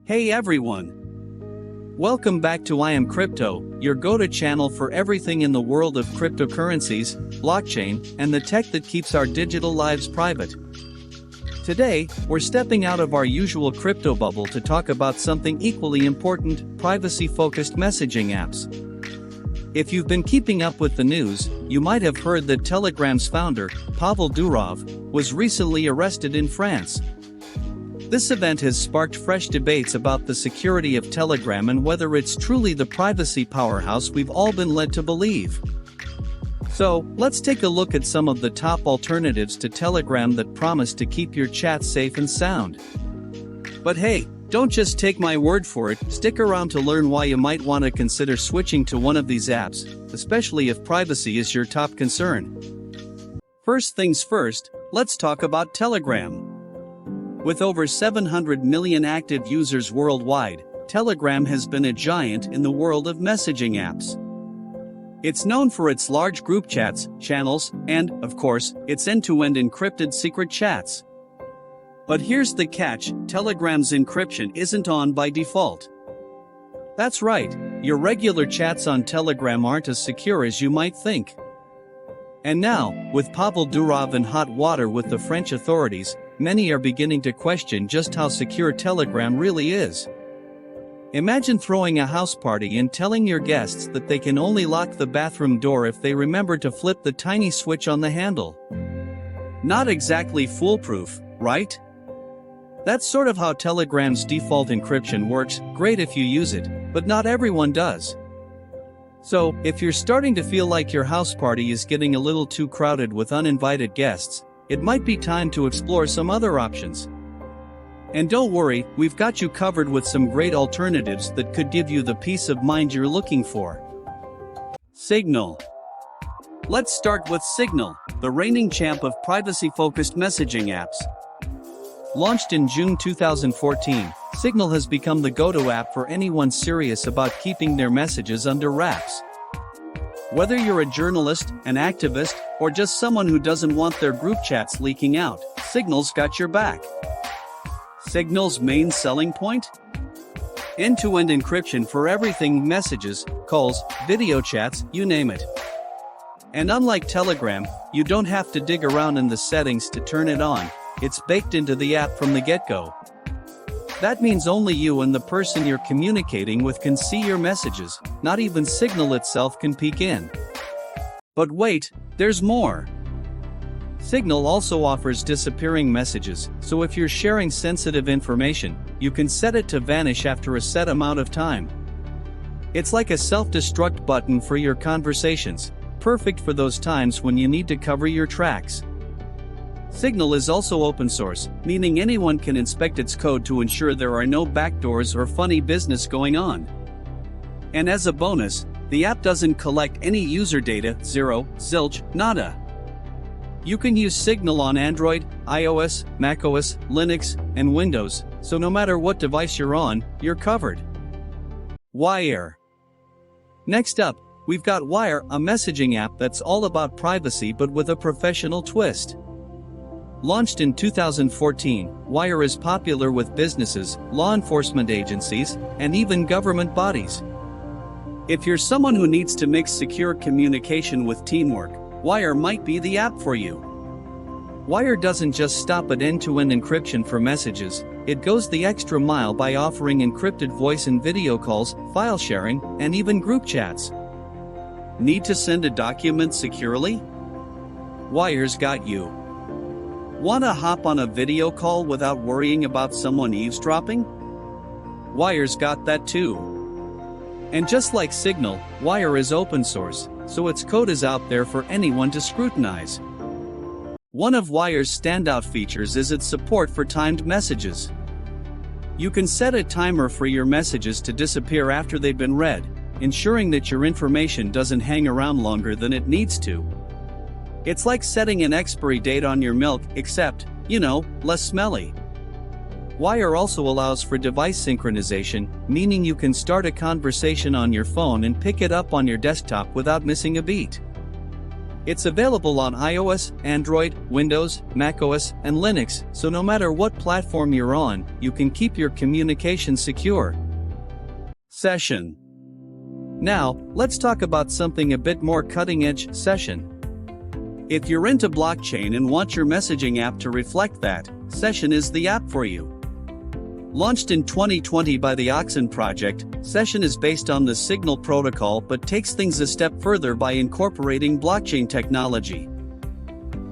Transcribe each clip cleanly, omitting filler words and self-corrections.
Hey everyone! Welcome back to IAmCrypto, your go-to channel for everything in the world of cryptocurrencies, blockchain, and the tech that keeps our digital lives private. Today, we're stepping out of our usual crypto bubble to talk about something equally important: privacy-focused messaging apps. If you've been keeping up with the news, you might have heard that Telegram's founder, Pavel Durov, was recently arrested in France. This event has sparked fresh debates about the security of Telegram and whether it's truly the privacy powerhouse we've all been led to believe. So, let's take a look at some of the top alternatives to Telegram that promise to keep your chat safe and sound. But hey, don't just take my word for it, stick around to learn why you might want to consider switching to one of these apps, especially if privacy is your top concern. First things first, let's talk about Telegram. With over 700 million active users worldwide, Telegram has been a giant in the world of messaging apps. It's known for its large group chats, channels, and, of course, its end-to-end encrypted secret chats. But here's the catch: Telegram's encryption isn't on by default. That's right, your regular chats on Telegram aren't as secure as you might think. And now, with Pavel Durov in hot water with the French authorities, many are beginning to question just how secure Telegram really is. Imagine throwing a house party and telling your guests that they can only lock the bathroom door if they remember to flip the tiny switch on the handle. Not exactly foolproof, right? That's sort of how Telegram's default encryption works. Great if you use it, but not everyone does. So, if you're starting to feel like your house party is getting a little too crowded with uninvited guests, it might be time to explore some other options. And don't worry, we've got you covered with some great alternatives that could give you the peace of mind you're looking for. Signal. Let's start with Signal, the reigning champ of privacy-focused messaging apps. Launched in June 2014, Signal has become the go-to app for anyone serious about keeping their messages under wraps. Whether you're a journalist, an activist, or just someone who doesn't want their group chats leaking out, Signal's got your back. Signal's main selling point? End-to-end encryption for everything: messages, calls, video chats, you name it. And unlike Telegram, you don't have to dig around in the settings to turn it on. It's baked into the app from the get-go. That means only you and the person you're communicating with can see your messages. Not even Signal itself can peek in. But wait, there's more. Signal also offers disappearing messages, so if you're sharing sensitive information, you can set it to vanish after a set amount of time. It's like a self-destruct button for your conversations, perfect for those times when you need to cover your tracks. Signal is also open source, meaning anyone can inspect its code to ensure there are no backdoors or funny business going on. And as a bonus, the app doesn't collect any user data, zero, zilch, nada. You can use Signal on Android, iOS, macOS, Linux, and Windows, so no matter what device you're on, you're covered. Wire. Next up, we've got Wire, a messaging app that's all about privacy but with a professional twist. Launched in 2014, Wire is popular with businesses, law enforcement agencies, and even government bodies. If you're someone who needs to mix secure communication with teamwork, Wire might be the app for you. Wire doesn't just stop at end-to-end encryption for messages, it goes the extra mile by offering encrypted voice and video calls, file sharing, and even group chats. Need to send a document securely? Wire's got you. Want to hop on a video call without worrying about someone eavesdropping? Wire's got that too. And just like Signal, Wire is open source, so its code is out there for anyone to scrutinize. One of Wire's standout features is its support for timed messages. You can set a timer for your messages to disappear after they've been read, ensuring that your information doesn't hang around longer than it needs to. It's like setting an expiry date on your milk, except, less smelly. Wire also allows for device synchronization, meaning you can start a conversation on your phone and pick it up on your desktop without missing a beat. It's available on iOS, Android, Windows, macOS, and Linux, so no matter what platform you're on, you can keep your communication secure. Session. Now, let's talk about something a bit more cutting-edge: Session. If you're into blockchain and want your messaging app to reflect that, Session is the app for you. Launched in 2020 by the IAmCrypto project, Session is based on the Signal protocol but takes things a step further by incorporating blockchain technology.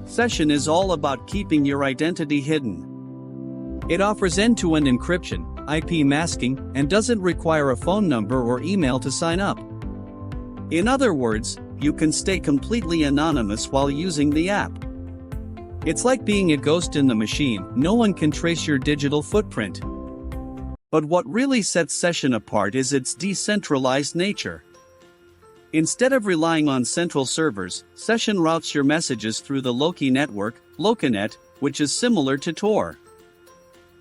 Session is all about keeping your identity hidden. It offers end-to-end encryption, IP masking, and doesn't require a phone number or email to sign up. In other words, you can stay completely anonymous while using the app. It's like being a ghost in the machine. No one can trace your digital footprint. But what really sets Session apart is its decentralized nature. Instead of relying on central servers, Session routes your messages through the Loki network, Locanet, which is similar to Tor.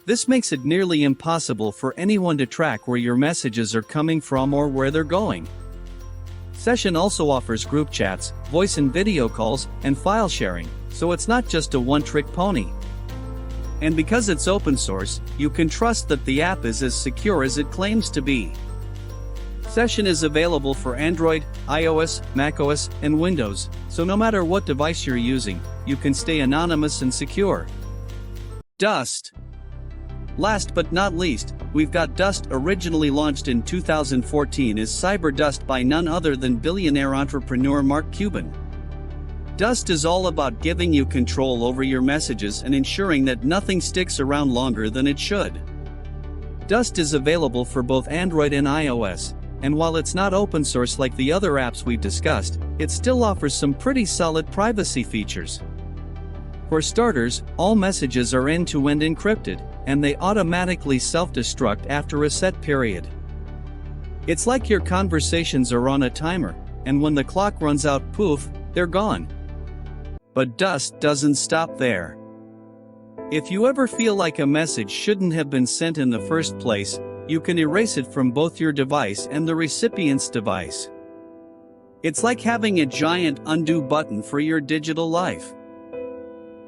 This makes it nearly impossible for anyone to track where your messages are coming from or where they're going. Session also offers group chats, voice and video calls, and file sharing, so it's not just a one-trick pony. And because it's open source, you can trust that the app is as secure as it claims to be. Session is available for Android, iOS, macOS, and Windows, so no matter what device you're using, you can stay anonymous and secure. Dust. Last but not least, we've got Dust. Originally launched in 2014 as CyberDust by none other than billionaire entrepreneur Mark Cuban. Dust is all about giving you control over your messages and ensuring that nothing sticks around longer than it should. Dust is available for both Android and iOS, and while it's not open source like the other apps we've discussed, it still offers some pretty solid privacy features. For starters, all messages are end-to-end encrypted, and they automatically self-destruct after a set period. It's like your conversations are on a timer, and when the clock runs out, poof, they're gone. But Dust doesn't stop there. If you ever feel like a message shouldn't have been sent in the first place, you can erase it from both your device and the recipient's device. It's like having a giant undo button for your digital life.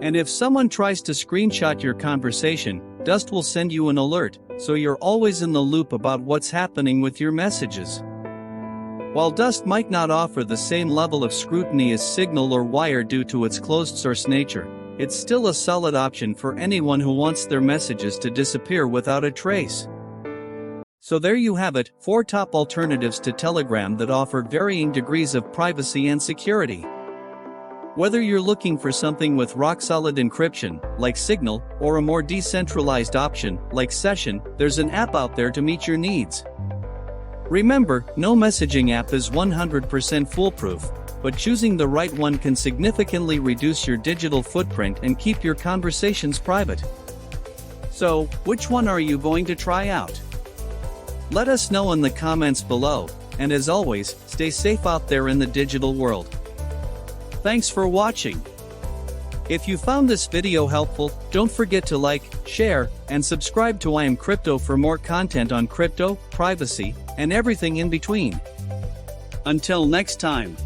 And if someone tries to screenshot your conversation, Dust will send you an alert, so you're always in the loop about what's happening with your messages. While Dust might not offer the same level of scrutiny as Signal or Wire due to its closed-source nature, it's still a solid option for anyone who wants their messages to disappear without a trace. So there you have it, 4 top alternatives to Telegram that offer varying degrees of privacy and security. Whether you're looking for something with rock-solid encryption, like Signal, or a more decentralized option, like Session, there's an app out there to meet your needs. Remember, no messaging app is 100% foolproof, but choosing the right one can significantly reduce your digital footprint and keep your conversations private. So, which one are you going to try out? Let us know in the comments below, and as always, stay safe out there in the digital world. Thanks for watching. If you found this video helpful, don't forget to like, share, and subscribe to IAmCrypto for more content on crypto, privacy, and everything in between. Until next time.